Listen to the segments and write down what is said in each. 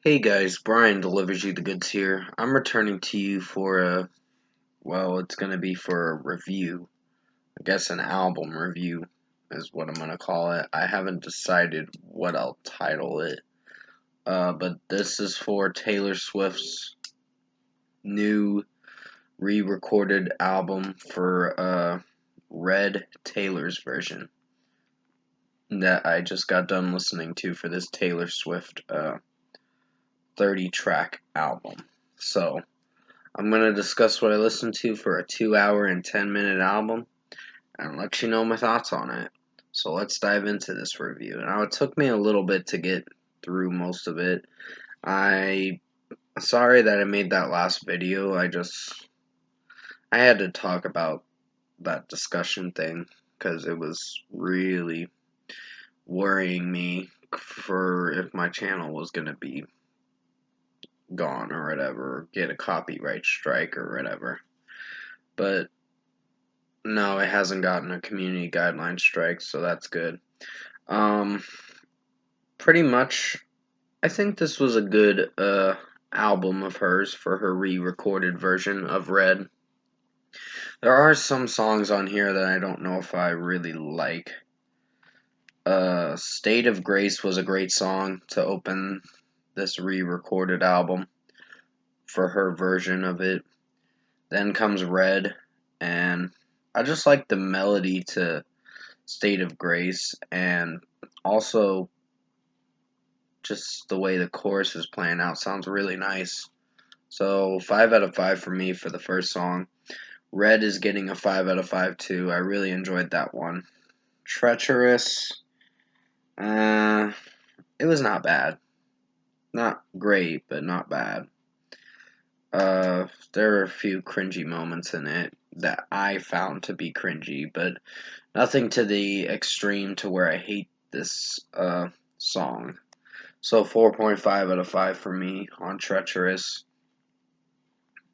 Hey guys, Brian delivers you the goods here. I'm returning to you for it's gonna be for a review. I guess an album review is what I'm gonna call it. I haven't decided what I'll title it. But this is for Taylor Swift's new re-recorded album for Red Taylor's version that I just got done listening to for this Taylor Swift 30 track album. So I'm going to discuss what I listened to for a 2 hour and 10-minute album and let you know my thoughts on it. So let's dive into this review. Now, it took me a little bit to get through most of it. Sorry that I made that last video. I had to talk about that discussion thing because it was really worrying me for if my channel was going to be gone or whatever, or get a copyright strike or whatever. But no, it hasn't gotten a community guideline strike, so that's good. Um, Pretty much, I think this was a good album of hers for her re-recorded version of Red. There are some songs on here that I don't know if I really like. State of Grace was a great song to open this re-recorded album for her version of it. Then comes Red, and I just like the melody to State of Grace, and also just the way the chorus is playing out sounds really nice. So 5 out of 5 for me for the first song. Red is getting a 5 out of 5 too. I really enjoyed that one. Treacherous, it was not bad. Not great, but not bad. There are a few cringy moments in it that I found to be cringy, but nothing to the extreme to where I hate this song. So 4.5 out of 5 for me on Treacherous.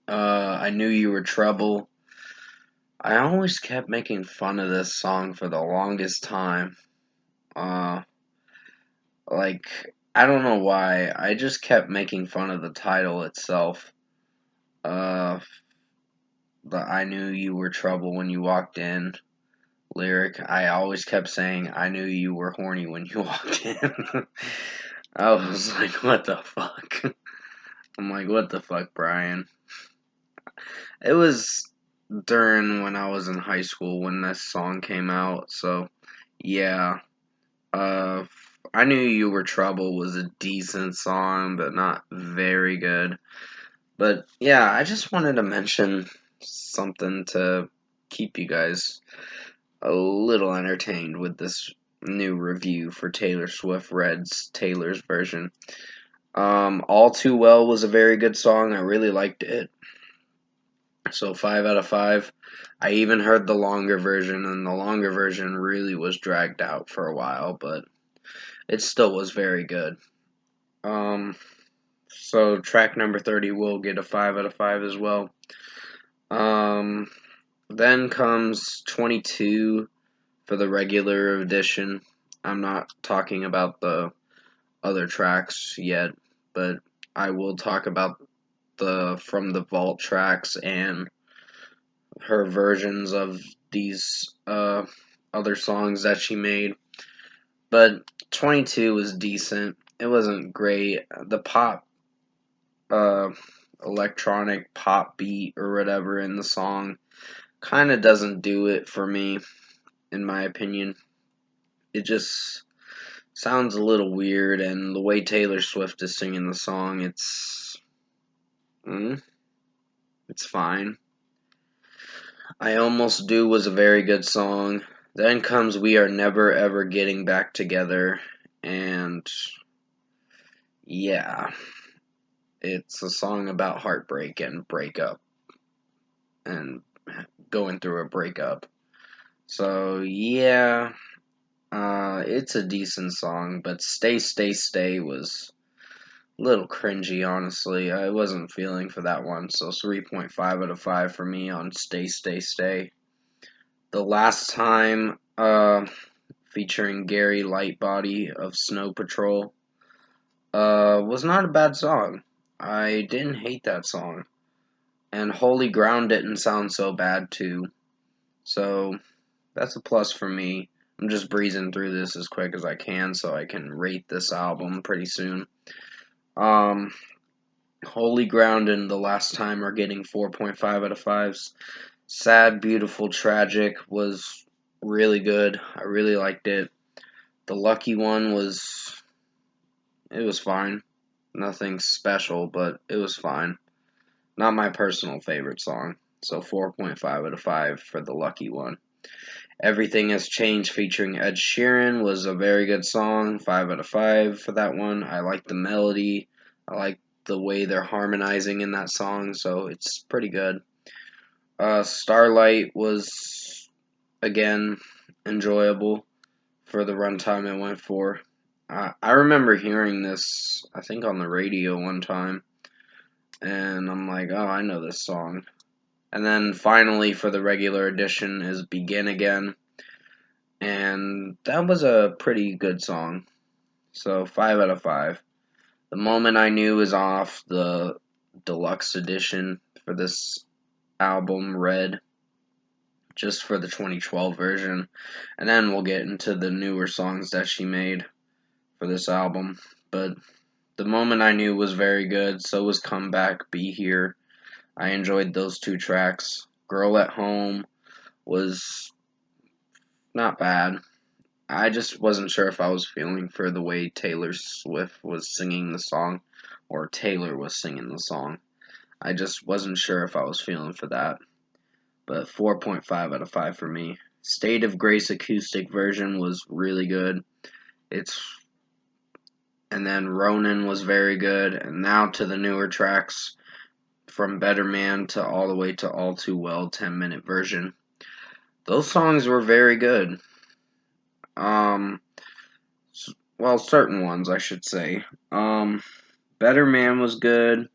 I Knew You Were Trouble. I always kept making fun of this song for the longest time. Uh, like, I don't know why. I just kept making fun of the title itself. Uh, the I Knew You Were Trouble When You Walked In lyric. I always kept saying, I knew you were horny when you walked in. I was like, what the fuck? I'm like, what the fuck, Brian? It was during when I was in high school when this song came out, so yeah. Uh, I Knew You Were Trouble was a decent song, but not very good. But yeah, I just wanted to mention something to keep you guys a little entertained with this new review for Taylor Swift Red's Taylor's version. All Too Well was a very good song. I really liked it. So 5 out of 5. I even heard the longer version, and the longer version really was dragged out for a while, but it still was very good. So track number 30 will get a 5 out of 5 as well. Then comes 22 for the regular edition. I'm not talking about the other tracks yet, but I will talk about the from the vault tracks and her versions of these other songs that she made. But 22 was decent. It wasn't great. The pop, uh, electronic pop beat or whatever in the song kind of doesn't do it for me, in my opinion. It just sounds a little weird, and the way Taylor Swift is singing the song, mm, it's fine. I Almost Do was a very good song. Then comes We Are Never Ever Getting Back Together, and yeah, it's a song about heartbreak and breakup and going through a breakup. So yeah, it's a decent song, but Stay Stay Stay was a little cringy, honestly. I wasn't feeling for that one, so 3.5 out of 5 for me on Stay Stay Stay. The Last Time, featuring Gary Lightbody of Snow Patrol. was not a bad song. I didn't hate that song. And Holy Ground didn't sound so bad too. So that's a plus for me. I'm just breezing through this as quick as I can so I can rate this album pretty soon. Um, Holy Ground and The Last Time are getting 4.5 out of 5s. Sad, Beautiful, Tragic was really good. I really liked it. The Lucky One it was fine. Nothing special, but it was fine. Not my personal favorite song. So 4.5 out of 5 for The Lucky One. Everything Has Changed featuring Ed Sheeran was a very good song. 5 out of 5 for that one. I like the melody. I like the way they're harmonizing in that song, so it's pretty good. Starlight was, again, enjoyable for the runtime it went for. I remember hearing this, I think, on the radio one time, and I'm like, oh, I know this song. And then finally, for the regular edition, is Begin Again, and that was a pretty good song. So 5 out of 5. The Moment I Knew is off the deluxe edition for this album, Red, just for the 2012 version. And then we'll get into the newer songs that she made for this album. But The Moment I Knew was very good. So was Comeback, Be Here. I enjoyed those two tracks. Girl at Home was not bad. I just wasn't sure if I was feeling for the way Taylor Swift was singing the song, or Taylor was singing the song. I just wasn't sure if I was feeling for that. But 4.5 out of 5 for me. State of Grace acoustic version was really good. And then Ronin was very good. And now to the newer tracks, from Better Man to all the way to All Too Well 10-minute version. Those songs were very good. Um, well, certain ones, I should say. Better Man was good.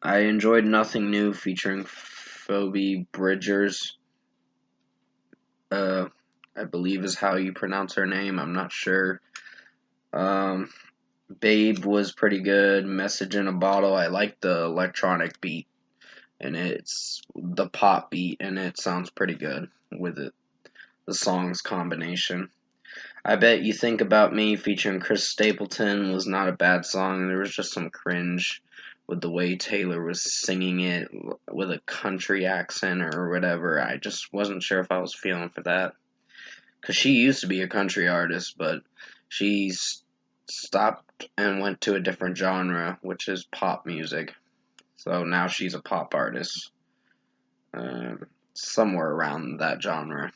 I enjoyed Nothing New featuring Phoebe Bridgers. I believe is how you pronounce her name. I'm not sure. Um, Babe was pretty good. Message in a Bottle. I like the electronic beat, and it's the pop beat, and it sounds pretty good with it. The song's combination. I Bet You Think About Me featuring Chris Stapleton was not a bad song. There was just some cringe with the way Taylor was singing it with a country accent or whatever. I just wasn't sure if I was feeling for that. Because she used to be a country artist, but she's stopped and went to a different genre, which is pop music. So now she's a pop artist. Somewhere around that genre.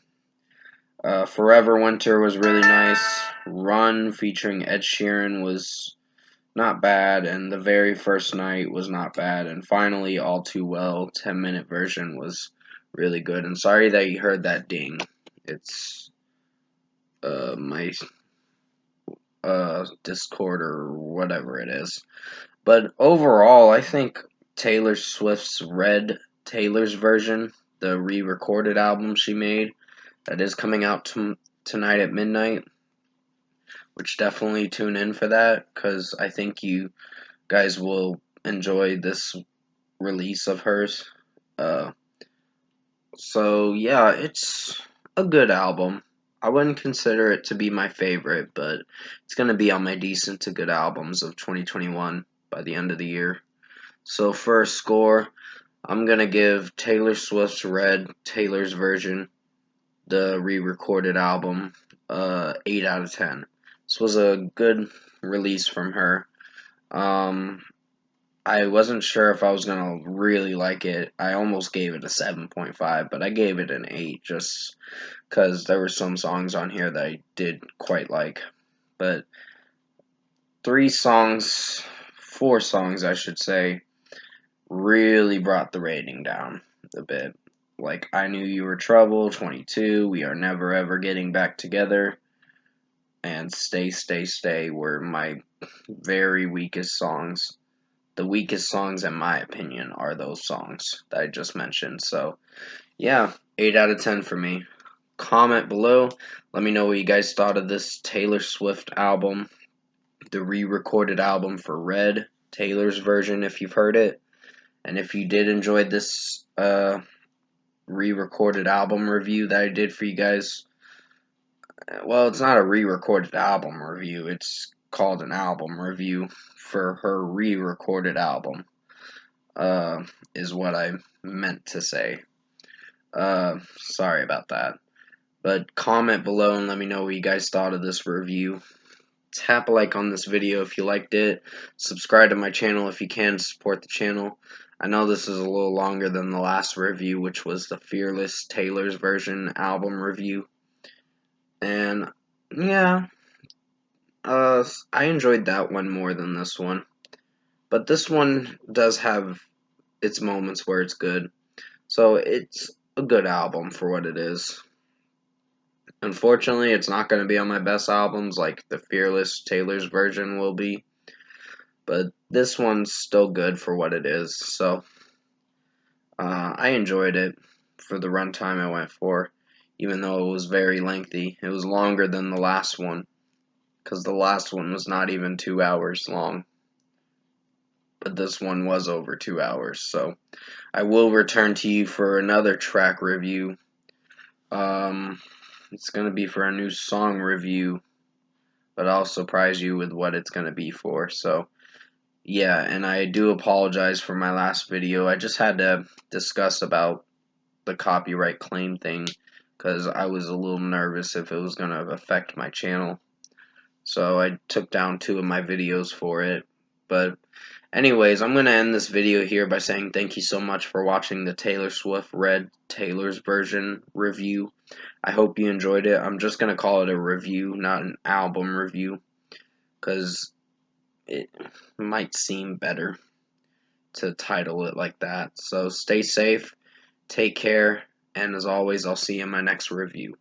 Forever Winter was really nice. Run featuring Ed Sheeran was not bad, and The Very First Night was not bad, and finally All Too Well 10-minute version was really good. And sorry that you heard that ding. It's my Discord or whatever it is. But overall, I think Taylor Swift's Red Taylor's version, the re-recorded album she made, that is coming out tonight at midnight, which definitely tune in for that, because I think you guys will enjoy this release of hers. Uh, so yeah, it's a good album. I wouldn't consider it to be my favorite, but it's going to be on my decent to good albums of 2021 by the end of the year. So for a score, I'm going to give Taylor Swift's Red, Taylor's version, the re-recorded album, 8 out of 10. This was a good release from her. I wasn't sure if I was going to really like it. I almost gave it a 7.5, but I gave it an 8 just because there were some songs on here that I did quite like. But 4 songs, I should say, really brought the rating down a bit. Like I Knew You Were Trouble, 22, We Are Never Ever Getting Back Together, and Stay, Stay, Stay were my very weakest songs. The weakest songs, in my opinion, are those songs that I just mentioned. So, yeah, 8 out of 10 for me. Comment below. Let me know what you guys thought of this Taylor Swift album. the re-recorded album for Red, Taylor's version, if you've heard it. And if you did enjoy this re-recorded album review that I did for you guys, well, it's not a re-recorded album review. It's called an album review for her re-recorded album. Is what I meant to say. Sorry about that. But comment below and let me know what you guys thought of this review. Tap a like on this video if you liked it. Subscribe to my channel if you can to support the channel. I know this is a little longer than the last review, which was the Fearless Taylor's version album review. And yeah, I enjoyed that one more than this one. But this one does have its moments where it's good. So it's a good album for what it is. Unfortunately, it's not going to be on my best albums like the Fearless Taylor's version will be. But this one's still good for what it is. So I enjoyed it for the runtime I went for, even though it was very lengthy. It was longer than the last one, because the last one was not even 2 hours long. But this one was over 2 hours. So I will return to you for another track review. It's going to be for a new song review, but I'll surprise you with what it's going to be for. So yeah, and I do apologize for my last video. I just had to discuss about the copyright claim thing because I was a little nervous if it was going to affect my channel. So I took down 2 of my videos for it. But anyways, I'm going to end this video here by saying thank you so much for watching the Taylor Swift Red Taylor's version review. I hope you enjoyed it. I'm just going to call it a review, not an album review, because it might seem better to title it like that. So stay safe, take care, and as always, I'll see you in my next review.